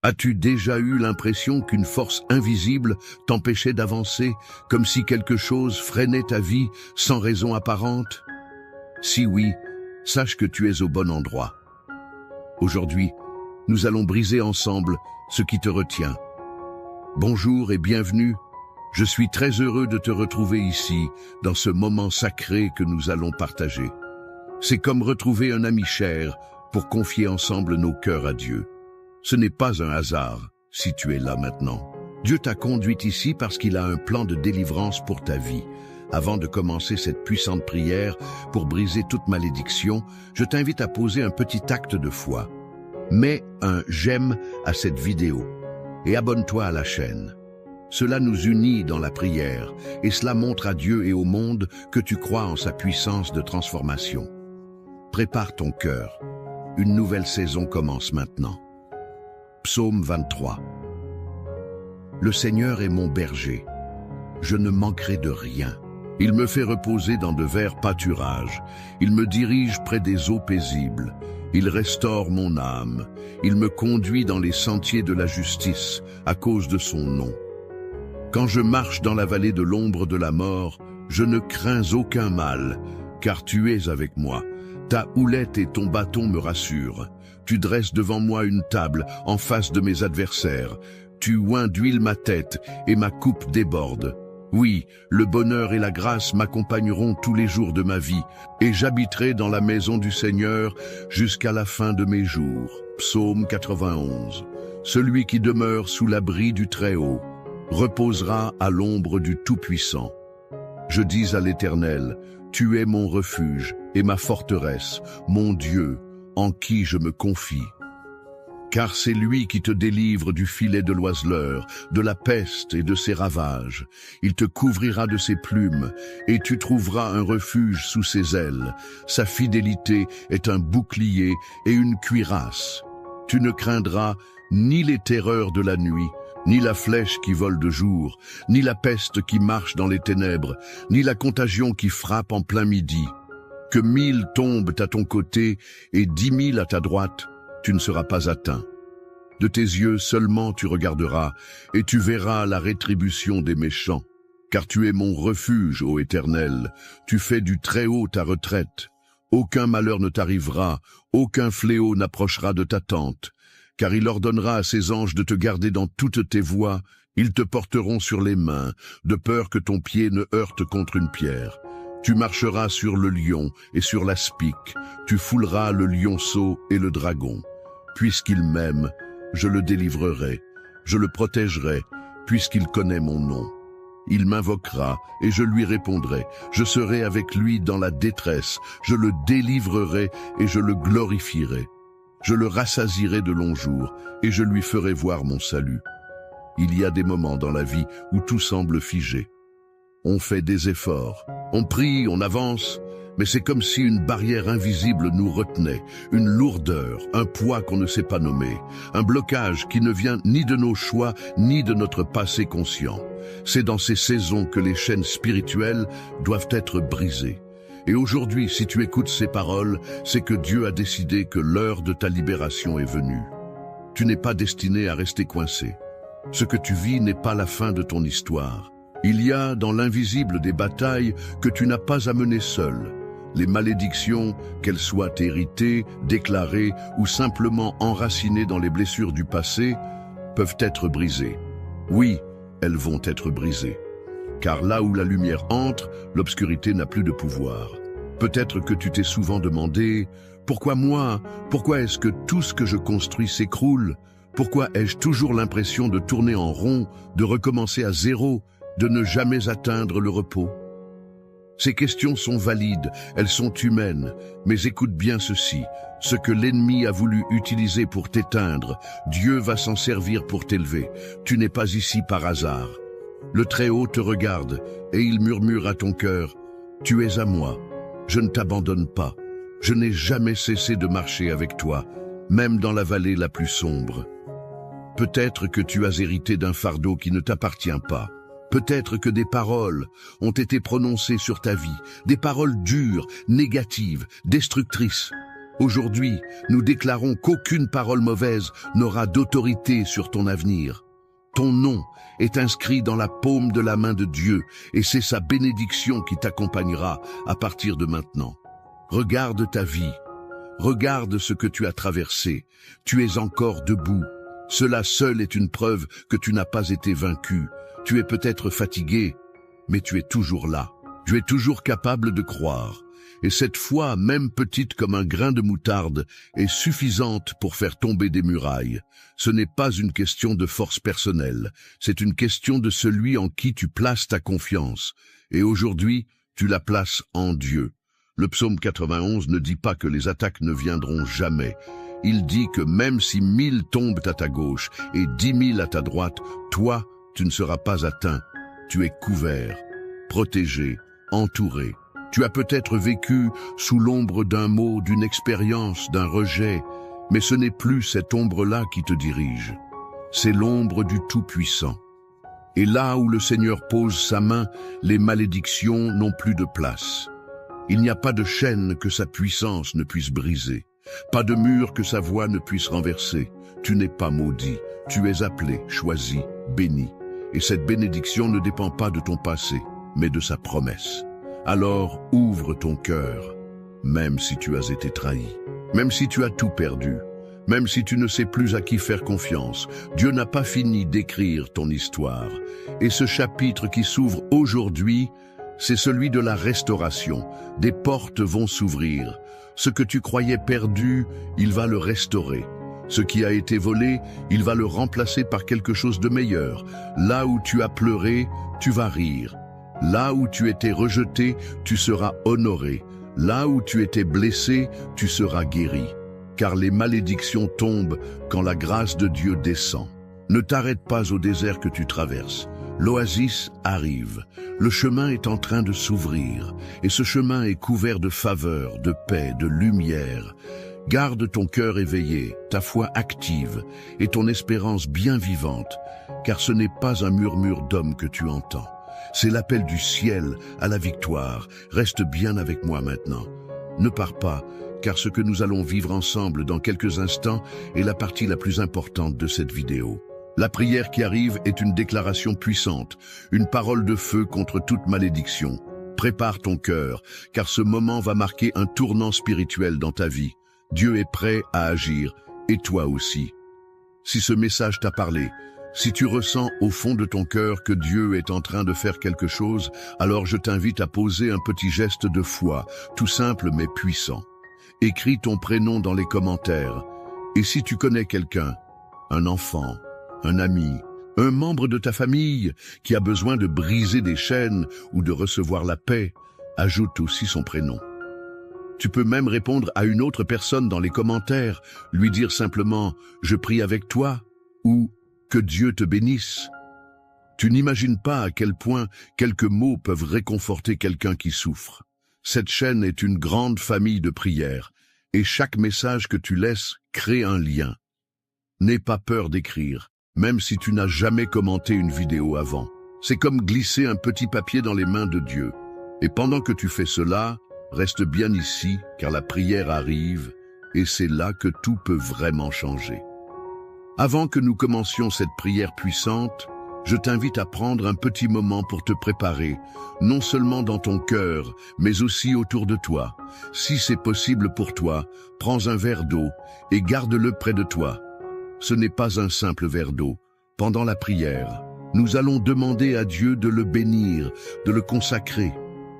As-tu déjà eu l'impression qu'une force invisible t'empêchait d'avancer, comme si quelque chose freinait ta vie sans raison apparente? Si oui, sache que tu es au bon endroit. Aujourd'hui, nous allons briser ensemble ce qui te retient. Bonjour et bienvenue. Je suis très heureux de te retrouver ici, dans ce moment sacré que nous allons partager. C'est comme retrouver un ami cher pour confier ensemble nos cœurs à Dieu. Ce n'est pas un hasard si tu es là maintenant. Dieu t'a conduit ici parce qu'il a un plan de délivrance pour ta vie. Avant de commencer cette puissante prière pour briser toute malédiction, je t'invite à poser un petit acte de foi. Mets un j'aime à cette vidéo et abonne-toi à la chaîne. Cela nous unit dans la prière et cela montre à Dieu et au monde que tu crois en sa puissance de transformation. Prépare ton cœur. Une nouvelle saison commence maintenant. Psaume 23. Le Seigneur est mon berger. Je ne manquerai de rien. Il me fait reposer dans de verts pâturages. Il me dirige près des eaux paisibles. Il restaure mon âme. Il me conduit dans les sentiers de la justice à cause de son nom. Quand je marche dans la vallée de l'ombre de la mort, je ne crains aucun mal, car tu es avec moi. Ta houlette et ton bâton me rassurent. Tu dresses devant moi une table en face de mes adversaires. Tu oins d'huile ma tête et ma coupe déborde. Oui, le bonheur et la grâce m'accompagneront tous les jours de ma vie, et j'habiterai dans la maison du Seigneur jusqu'à la fin de mes jours. Psaume 91. Celui qui demeure sous l'abri du Très-Haut reposera à l'ombre du Tout-Puissant. Je dis à l'Éternel, tu es mon refuge et ma forteresse, mon Dieu, en qui je me confie. Car c'est lui qui te délivre du filet de l'oiseleur, de la peste et de ses ravages. Il te couvrira de ses plumes, et tu trouveras un refuge sous ses ailes. Sa fidélité est un bouclier et une cuirasse. Tu ne craindras ni les terreurs de la nuit, ni la flèche qui vole de jour, ni la peste qui marche dans les ténèbres, ni la contagion qui frappe en plein midi. Que 1000 tombent à ton côté et 10 000 à ta droite, tu ne seras pas atteint. De tes yeux seulement tu regarderas, et tu verras la rétribution des méchants. Car tu es mon refuge, ô Éternel, tu fais du Très-Haut ta retraite. Aucun malheur ne t'arrivera, aucun fléau n'approchera de ta tente. Car il ordonnera à ses anges de te garder dans toutes tes voies, ils te porteront sur les mains, de peur que ton pied ne heurte contre une pierre. Tu marcheras sur le lion et sur l'aspic, tu fouleras le lionceau et le dragon. Puisqu'il m'aime, je le délivrerai, je le protégerai, puisqu'il connaît mon nom. Il m'invoquera et je lui répondrai, je serai avec lui dans la détresse, je le délivrerai et je le glorifierai. Je le rassasierai de longs jours et je lui ferai voir mon salut. Il y a des moments dans la vie où tout semble figé. On fait des efforts, on prie, on avance, mais c'est comme si une barrière invisible nous retenait, une lourdeur, un poids qu'on ne sait pas nommer, un blocage qui ne vient ni de nos choix ni de notre passé conscient. C'est dans ces saisons que les chaînes spirituelles doivent être brisées. Et aujourd'hui, si tu écoutes ces paroles, c'est que Dieu a décidé que l'heure de ta libération est venue. Tu n'es pas destiné à rester coincé. Ce que tu vis n'est pas la fin de ton histoire. Il y a dans l'invisible des batailles que tu n'as pas à mener seul. Les malédictions, qu'elles soient héritées, déclarées ou simplement enracinées dans les blessures du passé, peuvent être brisées. Oui, elles vont être brisées. Car là où la lumière entre, l'obscurité n'a plus de pouvoir. Peut-être que tu t'es souvent demandé « Pourquoi moi? Pourquoi est-ce que tout ce que je construis s'écroule? Pourquoi ai-je toujours l'impression de tourner en rond, de recommencer à zéro, de ne jamais atteindre le repos ?» Ces questions sont valides, elles sont humaines, mais écoute bien ceci. Ce que l'ennemi a voulu utiliser pour t'éteindre, Dieu va s'en servir pour t'élever. Tu n'es pas ici par hasard. Le Très-Haut te regarde et il murmure à ton cœur, « Tu es à moi, je ne t'abandonne pas, je n'ai jamais cessé de marcher avec toi, même dans la vallée la plus sombre. » Peut-être que tu as hérité d'un fardeau qui ne t'appartient pas. Peut-être que des paroles ont été prononcées sur ta vie, des paroles dures, négatives, destructrices. Aujourd'hui, nous déclarons qu'aucune parole mauvaise n'aura d'autorité sur ton avenir. Ton nom est inscrit dans la paume de la main de Dieu et c'est sa bénédiction qui t'accompagnera à partir de maintenant. Regarde ta vie. Regarde ce que tu as traversé. Tu es encore debout. Cela seul est une preuve que tu n'as pas été vaincu. Tu es peut-être fatigué, mais tu es toujours là. Tu es toujours capable de croire. Et cette foi, même petite comme un grain de moutarde, est suffisante pour faire tomber des murailles. Ce n'est pas une question de force personnelle, c'est une question de celui en qui tu places ta confiance. Et aujourd'hui, tu la places en Dieu. Le psaume 91 ne dit pas que les attaques ne viendront jamais. Il dit que même si 1000 tombent à ta gauche et 10 000 à ta droite, toi, tu ne seras pas atteint. Tu es couvert, protégé, entouré. Tu as peut-être vécu sous l'ombre d'un mot, d'une expérience, d'un rejet, mais ce n'est plus cette ombre-là qui te dirige. C'est l'ombre du Tout-Puissant. Et là où le Seigneur pose sa main, les malédictions n'ont plus de place. Il n'y a pas de chaîne que sa puissance ne puisse briser, pas de mur que sa voix ne puisse renverser. Tu n'es pas maudit, tu es appelé, choisi, béni. Et cette bénédiction ne dépend pas de ton passé, mais de sa promesse. Alors ouvre ton cœur, même si tu as été trahi, même si tu as tout perdu, même si tu ne sais plus à qui faire confiance. Dieu n'a pas fini d'écrire ton histoire. Et ce chapitre qui s'ouvre aujourd'hui, c'est celui de la restauration. Des portes vont s'ouvrir. Ce que tu croyais perdu, il va le restaurer. Ce qui a été volé, il va le remplacer par quelque chose de meilleur. Là où tu as pleuré, tu vas rire. Là où tu étais rejeté, tu seras honoré. Là où tu étais blessé, tu seras guéri. Car les malédictions tombent quand la grâce de Dieu descend. Ne t'arrête pas au désert que tu traverses. L'oasis arrive. Le chemin est en train de s'ouvrir. Et ce chemin est couvert de faveur, de paix, de lumière. Garde ton cœur éveillé, ta foi active et ton espérance bien vivante, car ce n'est pas un murmure d'homme que tu entends. C'est l'appel du ciel à la victoire. Reste bien avec moi maintenant. Ne pars pas, car ce que nous allons vivre ensemble dans quelques instants est la partie la plus importante de cette vidéo. La prière qui arrive est une déclaration puissante, une parole de feu contre toute malédiction. Prépare ton cœur, car ce moment va marquer un tournant spirituel dans ta vie. Dieu est prêt à agir, et toi aussi. Si ce message t'a parlé, si tu ressens au fond de ton cœur que Dieu est en train de faire quelque chose, alors je t'invite à poser un petit geste de foi, tout simple mais puissant. Écris ton prénom dans les commentaires. Et si tu connais quelqu'un, un enfant, un ami, un membre de ta famille qui a besoin de briser des chaînes ou de recevoir la paix, ajoute aussi son prénom. Tu peux même répondre à une autre personne dans les commentaires, lui dire simplement « Je prie avec toi » ou « Que Dieu te bénisse ». Tu n'imagines pas à quel point quelques mots peuvent réconforter quelqu'un qui souffre. Cette chaîne est une grande famille de prières et chaque message que tu laisses crée un lien. N'aie pas peur d'écrire, même si tu n'as jamais commenté une vidéo avant. C'est comme glisser un petit papier dans les mains de Dieu. Et pendant que tu fais cela, reste bien ici, car la prière arrive, et c'est là que tout peut vraiment changer. Avant que nous commencions cette prière puissante, je t'invite à prendre un petit moment pour te préparer, non seulement dans ton cœur, mais aussi autour de toi. Si c'est possible pour toi, prends un verre d'eau et garde-le près de toi. Ce n'est pas un simple verre d'eau. Pendant la prière, nous allons demander à Dieu de le bénir, de le consacrer.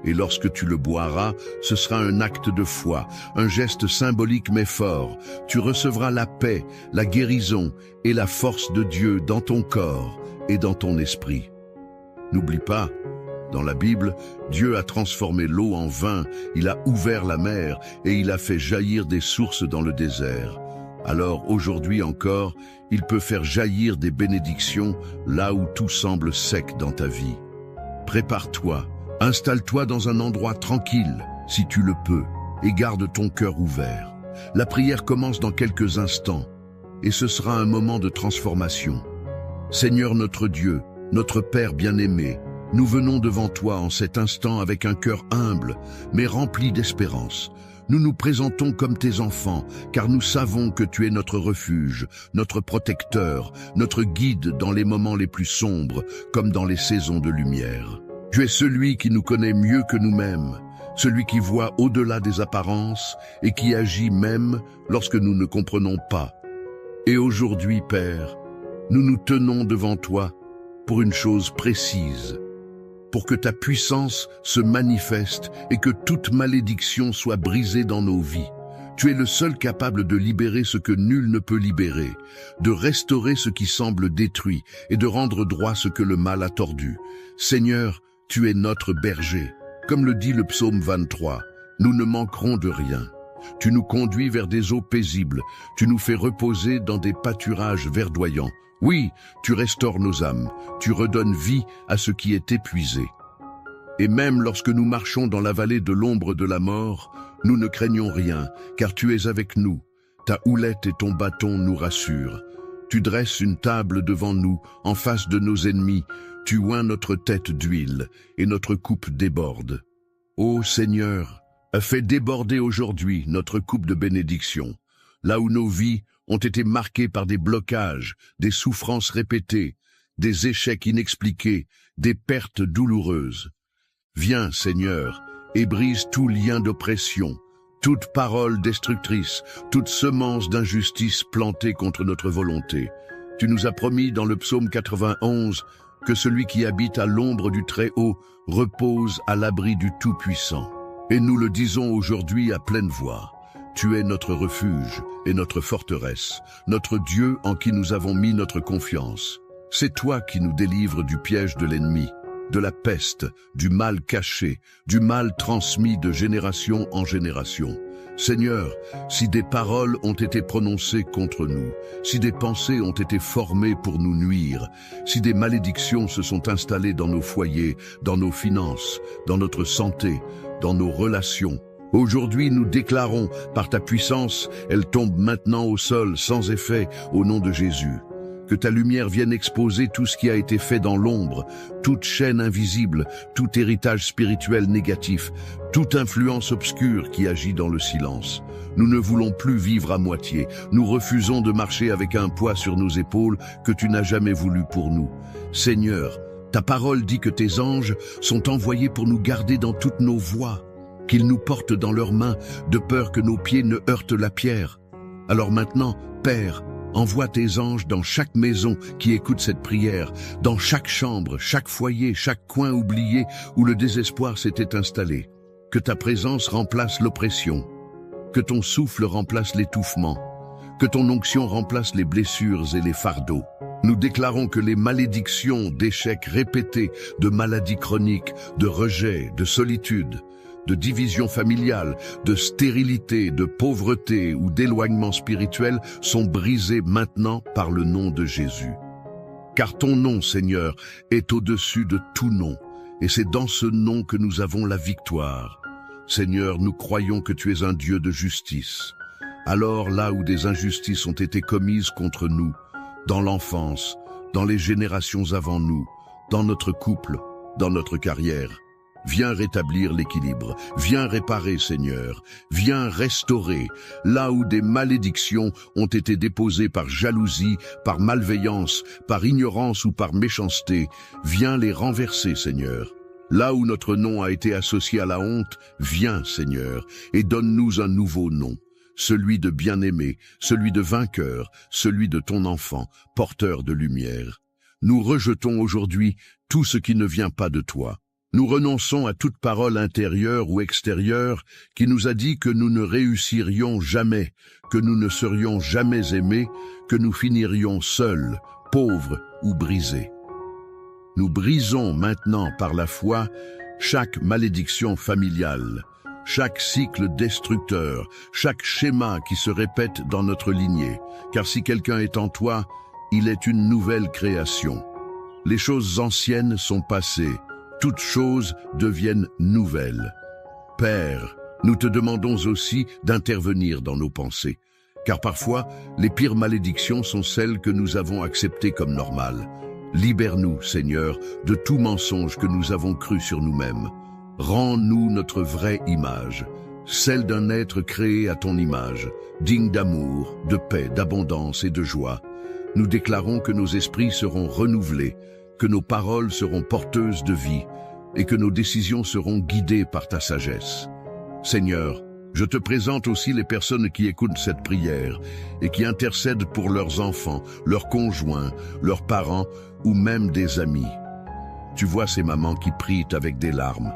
Et lorsque tu le boiras, ce sera un acte de foi, un geste symbolique mais fort. Tu recevras la paix, la guérison et la force de Dieu dans ton corps et dans ton esprit. N'oublie pas, dans la Bible, Dieu a transformé l'eau en vin, il a ouvert la mer et il a fait jaillir des sources dans le désert. Alors aujourd'hui encore, il peut faire jaillir des bénédictions là où tout semble sec dans ta vie. Prépare-toi. Installe-toi dans un endroit tranquille, si tu le peux, et garde ton cœur ouvert. La prière commence dans quelques instants, et ce sera un moment de transformation. Seigneur notre Dieu, notre Père bien-aimé, nous venons devant toi en cet instant avec un cœur humble, mais rempli d'espérance. Nous nous présentons comme tes enfants, car nous savons que tu es notre refuge, notre protecteur, notre guide dans les moments les plus sombres, comme dans les saisons de lumière. Tu es celui qui nous connaît mieux que nous-mêmes, celui qui voit au-delà des apparences et qui agit même lorsque nous ne comprenons pas. Et aujourd'hui, Père, nous nous tenons devant toi pour une chose précise, pour que ta puissance se manifeste et que toute malédiction soit brisée dans nos vies. Tu es le seul capable de libérer ce que nul ne peut libérer, de restaurer ce qui semble détruit et de rendre droit ce que le mal a tordu. Seigneur, tu es notre berger. Comme le dit le psaume 23, nous ne manquerons de rien. Tu nous conduis vers des eaux paisibles, tu nous fais reposer dans des pâturages verdoyants. Oui, tu restaures nos âmes, tu redonnes vie à ce qui est épuisé. Et même lorsque nous marchons dans la vallée de l'ombre de la mort, nous ne craignons rien, car tu es avec nous. Ta houlette et ton bâton nous rassurent. Tu dresses une table devant nous, en face de nos ennemis. Tu oins notre tête d'huile, et notre coupe déborde. Ô Seigneur, fais déborder aujourd'hui notre coupe de bénédiction, là où nos vies ont été marquées par des blocages, des souffrances répétées, des échecs inexpliqués, des pertes douloureuses. Viens, Seigneur, et brise tout lien d'oppression, toute parole destructrice, toute semence d'injustice plantée contre notre volonté. Tu nous as promis dans le psaume 91 que celui qui habite à l'ombre du Très-Haut repose à l'abri du Tout-Puissant. Et nous le disons aujourd'hui à pleine voix. Tu es notre refuge et notre forteresse, notre Dieu en qui nous avons mis notre confiance. C'est toi qui nous délivres du piège de l'ennemi, de la peste, du mal caché, du mal transmis de génération en génération. Seigneur, si des paroles ont été prononcées contre nous, si des pensées ont été formées pour nous nuire, si des malédictions se sont installées dans nos foyers, dans nos finances, dans notre santé, dans nos relations, aujourd'hui nous déclarons, par ta puissance, elles tombent maintenant au sol sans effet au nom de Jésus. Que ta lumière vienne exposer tout ce qui a été fait dans l'ombre, toute chaîne invisible, tout héritage spirituel négatif, toute influence obscure qui agit dans le silence. Nous ne voulons plus vivre à moitié. Nous refusons de marcher avec un poids sur nos épaules que tu n'as jamais voulu pour nous. Seigneur, ta parole dit que tes anges sont envoyés pour nous garder dans toutes nos voies, qu'ils nous portent dans leurs mains de peur que nos pieds ne heurtent la pierre. Alors maintenant, Père, envoie tes anges dans chaque maison qui écoute cette prière, dans chaque chambre, chaque foyer, chaque coin oublié où le désespoir s'était installé. Que ta présence remplace l'oppression, que ton souffle remplace l'étouffement, que ton onction remplace les blessures et les fardeaux. Nous déclarons que les malédictions d'échecs répétés, de maladies chroniques, de rejet, de solitude, de division familiale, de stérilité, de pauvreté ou d'éloignement spirituel sont brisés maintenant par le nom de Jésus. Car ton nom, Seigneur, est au-dessus de tout nom, et c'est dans ce nom que nous avons la victoire. Seigneur, nous croyons que tu es un Dieu de justice. Alors là où des injustices ont été commises contre nous, dans l'enfance, dans les générations avant nous, dans notre couple, dans notre carrière, viens rétablir l'équilibre, viens réparer, Seigneur, viens restaurer, là où des malédictions ont été déposées par jalousie, par malveillance, par ignorance ou par méchanceté, viens les renverser, Seigneur. Là où notre nom a été associé à la honte, viens, Seigneur, et donne-nous un nouveau nom, celui de bien-aimé, celui de vainqueur, celui de ton enfant, porteur de lumière. Nous rejetons aujourd'hui tout ce qui ne vient pas de toi. Nous renonçons à toute parole intérieure ou extérieure qui nous a dit que nous ne réussirions jamais, que nous ne serions jamais aimés, que nous finirions seuls, pauvres ou brisés. Nous brisons maintenant par la foi chaque malédiction familiale, chaque cycle destructeur, chaque schéma qui se répète dans notre lignée. Car si quelqu'un est en toi, il est une nouvelle création. Les choses anciennes sont passées. Toutes choses deviennent nouvelles. Père, nous te demandons aussi d'intervenir dans nos pensées, car parfois, les pires malédictions sont celles que nous avons acceptées comme normales. Libère-nous, Seigneur, de tout mensonge que nous avons cru sur nous-mêmes. Rends-nous notre vraie image, celle d'un être créé à ton image, digne d'amour, de paix, d'abondance et de joie. Nous déclarons que nos esprits seront renouvelés, que nos paroles seront porteuses de vie et que nos décisions seront guidées par ta sagesse. Seigneur, je te présente aussi les personnes qui écoutent cette prière et qui intercèdent pour leurs enfants, leurs conjoints, leurs parents ou même des amis. Tu vois ces mamans qui prient avec des larmes,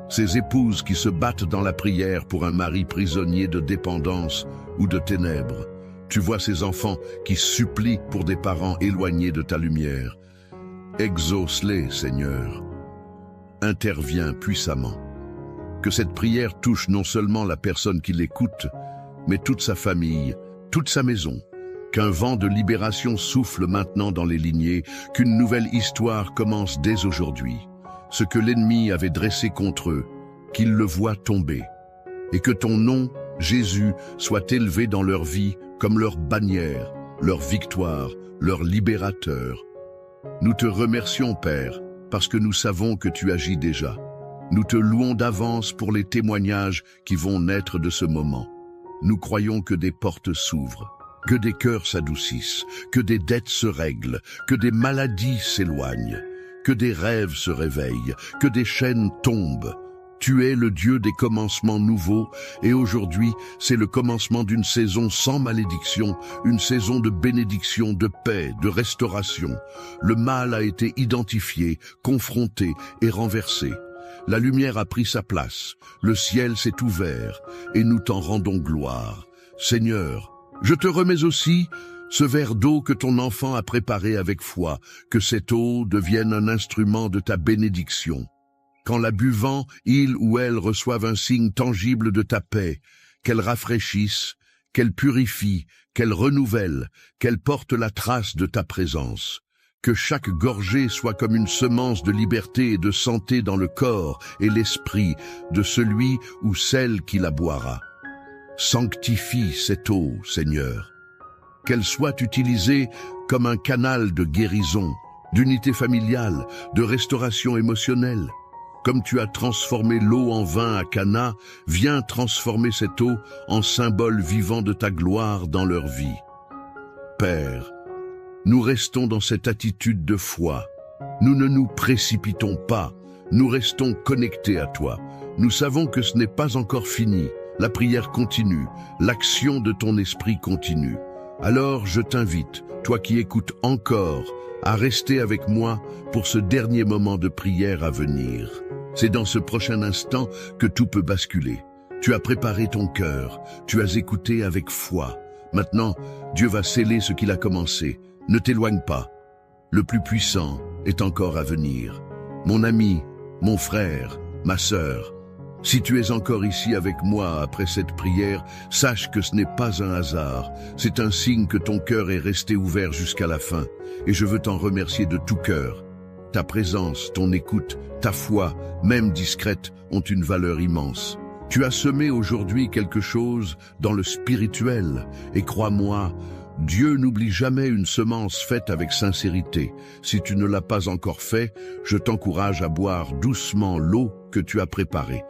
ces épouses qui se battent dans la prière pour un mari prisonnier de dépendance ou de ténèbres. Tu vois ces enfants qui supplient pour des parents éloignés de ta lumière. Exauce-les, Seigneur. Interviens puissamment. Que cette prière touche non seulement la personne qui l'écoute, mais toute sa famille, toute sa maison. Qu'un vent de libération souffle maintenant dans les lignées, qu'une nouvelle histoire commence dès aujourd'hui. Ce que l'ennemi avait dressé contre eux, qu'il le voie tomber. Et que ton nom, Jésus, soit élevé dans leur vie comme leur bannière, leur victoire, leur libérateur. Nous te remercions, Père, parce que nous savons que tu agis déjà. Nous te louons d'avance pour les témoignages qui vont naître de ce moment. Nous croyons que des portes s'ouvrent, que des cœurs s'adoucissent, que des dettes se règlent, que des maladies s'éloignent, que des rêves se réveillent, que des chaînes tombent. Tu es le Dieu des commencements nouveaux et aujourd'hui, c'est le commencement d'une saison sans malédiction, une saison de bénédiction, de paix, de restauration. Le mal a été identifié, confronté et renversé. La lumière a pris sa place, le ciel s'est ouvert et nous t'en rendons gloire. Seigneur, je te remets aussi ce verre d'eau que ton enfant a préparé avec foi, que cette eau devienne un instrument de ta bénédiction. Qu'en la buvant, il ou elle reçoive un signe tangible de ta paix, qu'elle rafraîchisse, qu'elle purifie, qu'elle renouvelle, qu'elle porte la trace de ta présence. Que chaque gorgée soit comme une semence de liberté et de santé dans le corps et l'esprit de celui ou celle qui la boira. Sanctifie cette eau, Seigneur. Qu'elle soit utilisée comme un canal de guérison, d'unité familiale, de restauration émotionnelle. Comme tu as transformé l'eau en vin à Cana, viens transformer cette eau en symbole vivant de ta gloire dans leur vie. Père, nous restons dans cette attitude de foi. Nous ne nous précipitons pas, nous restons connectés à toi. Nous savons que ce n'est pas encore fini. La prière continue, l'action de ton esprit continue. Alors je t'invite, toi qui écoutes encore, à rester avec moi pour ce dernier moment de prière à venir. C'est dans ce prochain instant que tout peut basculer. Tu as préparé ton cœur, tu as écouté avec foi. Maintenant, Dieu va sceller ce qu'il a commencé. Ne t'éloigne pas. Le plus puissant est encore à venir. Mon ami, mon frère, ma sœur, si tu es encore ici avec moi après cette prière, sache que ce n'est pas un hasard. C'est un signe que ton cœur est resté ouvert jusqu'à la fin. Et je veux t'en remercier de tout cœur. Ta présence, ton écoute, ta foi, même discrète, ont une valeur immense. Tu as semé aujourd'hui quelque chose dans le spirituel. Et crois-moi, Dieu n'oublie jamais une semence faite avec sincérité. Si tu ne l'as pas encore fait, je t'encourage à boire doucement l'eau que tu as préparée.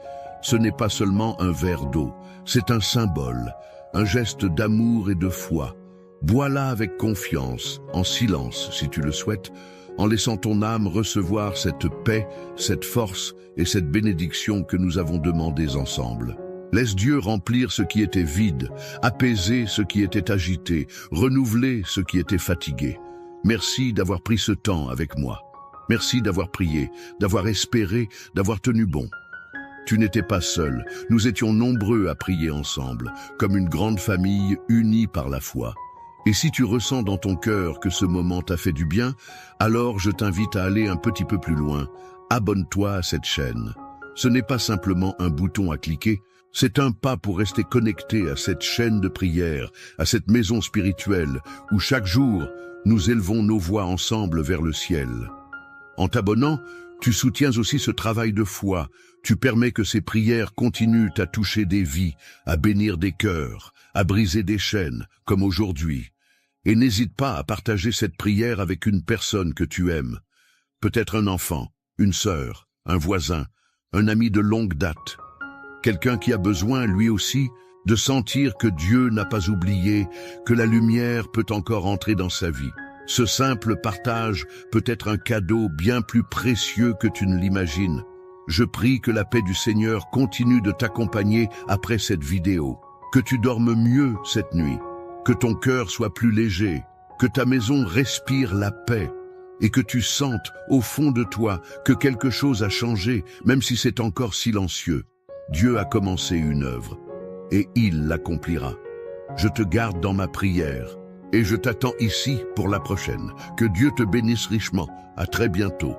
Ce n'est pas seulement un verre d'eau, c'est un symbole, un geste d'amour et de foi. Bois-la avec confiance, en silence si tu le souhaites, en laissant ton âme recevoir cette paix, cette force et cette bénédiction que nous avons demandées ensemble. Laisse Dieu remplir ce qui était vide, apaiser ce qui était agité, renouveler ce qui était fatigué. Merci d'avoir pris ce temps avec moi. Merci d'avoir prié, d'avoir espéré, d'avoir tenu bon. Tu n'étais pas seul, nous étions nombreux à prier ensemble, comme une grande famille unie par la foi. Et si tu ressens dans ton cœur que ce moment t'a fait du bien, alors je t'invite à aller un petit peu plus loin. Abonne-toi à cette chaîne. Ce n'est pas simplement un bouton à cliquer, c'est un pas pour rester connecté à cette chaîne de prière, à cette maison spirituelle, où chaque jour, nous élevons nos voix ensemble vers le ciel. En t'abonnant, tu soutiens aussi ce travail de foi. Tu permets que ces prières continuent à toucher des vies, à bénir des cœurs, à briser des chaînes, comme aujourd'hui. Et n'hésite pas à partager cette prière avec une personne que tu aimes. Peut-être un enfant, une sœur, un voisin, un ami de longue date. quelqu'un qui a besoin, lui aussi, de sentir que Dieu n'a pas oublié, que la lumière peut encore entrer dans sa vie. Ce simple partage peut être un cadeau bien plus précieux que tu ne l'imagines. Je prie que la paix du Seigneur continue de t'accompagner après cette vidéo, que tu dormes mieux cette nuit, que ton cœur soit plus léger, que ta maison respire la paix et que tu sentes au fond de toi que quelque chose a changé, même si c'est encore silencieux. Dieu a commencé une œuvre et il l'accomplira. Je te garde dans ma prière et je t'attends ici pour la prochaine. Que Dieu te bénisse richement. À très bientôt.